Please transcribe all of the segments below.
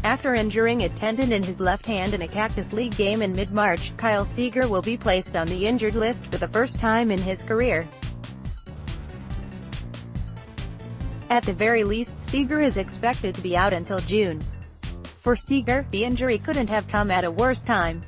After injuring a tendon in his left hand in a Cactus League game in mid-March, Seager will be placed on the injured list for the first time in his career. At the very least, Seager is expected to be out until June. For Seager, the injury couldn't have come at a worse time.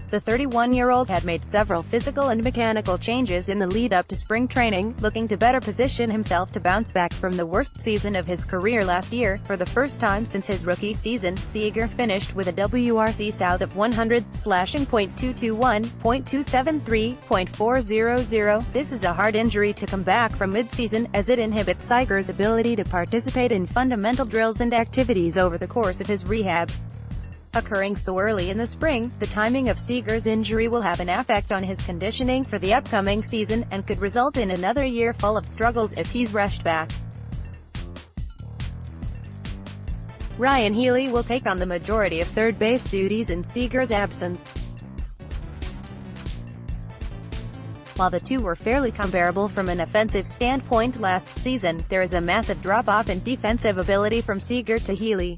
The 31-year-old had made several physical and mechanical changes in the lead-up to spring training, looking to better position himself to bounce back from the worst season of his career last year. For the first time since his rookie season, Seager finished with a WRC south of 100, slashing .221, .273, .400. This is a hard injury to come back from mid-season, as it inhibits Seager's ability to participate in fundamental drills and activities over the course of his rehab. Occurring so early in the spring, the timing of Seager's injury will have an effect on his conditioning for the upcoming season, and could result in another year full of struggles if he's rushed back. Ryan Healy will take on the majority of third base duties in Seager's absence. While the two were fairly comparable from an offensive standpoint last season, there is a massive drop-off in defensive ability from Seager to Healy.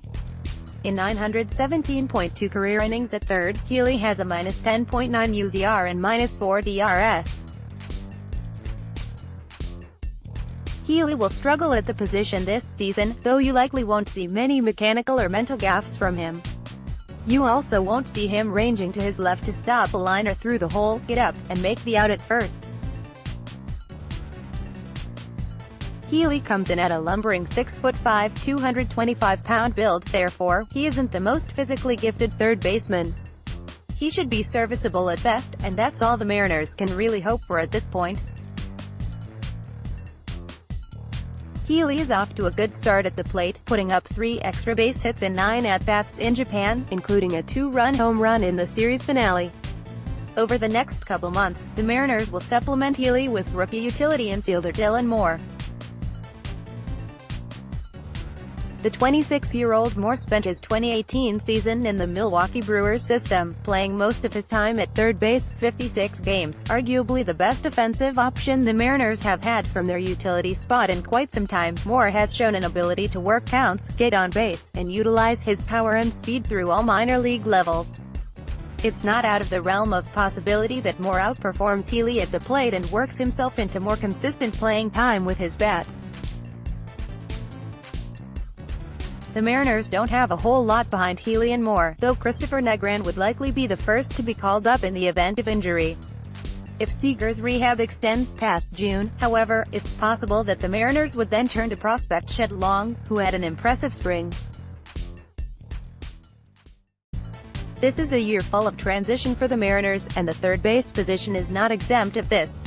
In 917.2 career innings at third, Healy has a -10.9 UZR and -4 DRS. Healy will struggle at the position this season, though you likely won't see many mechanical or mental gaffes from him. You also won't see him ranging to his left to stop a liner through the hole, get up, and make the out at first. Healy comes in at a lumbering 6'5", 225-pound build, therefore, he isn't the most physically gifted third baseman. He should be serviceable at best, and that's all the Mariners can really hope for at this point. Healy is off to a good start at the plate, putting up 3 extra base hits in 9 at-bats in Japan, including a 2-run home run in the series finale. Over the next couple months, the Mariners will supplement Healy with rookie utility infielder Dylan Moore. The 26-year-old Moore spent his 2018 season in the Milwaukee Brewers system, playing most of his time at third base, 56 games, arguably the best offensive option the Mariners have had from their utility spot in quite some time. Moore has shown an ability to work counts, get on base, and utilize his power and speed through all minor league levels. It's not out of the realm of possibility that Moore outperforms Healy at the plate and works himself into more consistent playing time with his bat. The Mariners don't have a whole lot behind Healy and Moore, though Christopher Negran would likely be the first to be called up in the event of injury. If Seager's rehab extends past June, however, it's possible that the Mariners would then turn to prospect Shed Long, who had an impressive spring. This is a year full of transition for the Mariners, and the third base position is not exempt of this.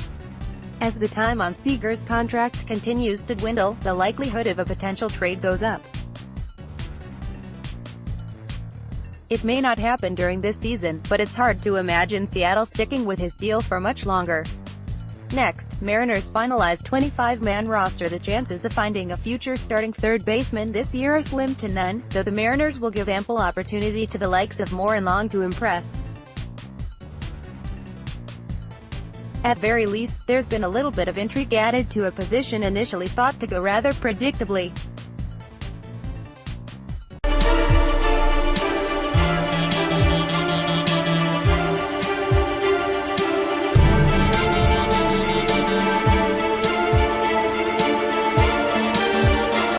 As the time on Seager's contract continues to dwindle, the likelihood of a potential trade goes up. It may not happen during this season, but it's hard to imagine Seattle sticking with his deal for much longer. Next, Mariners finalize 25-man roster. The chances of finding a future starting third baseman this year are slim to none, though the Mariners will give ample opportunity to the likes of Moore and Long to impress. At very least, there's been a little bit of intrigue added to a position initially thought to go rather predictably.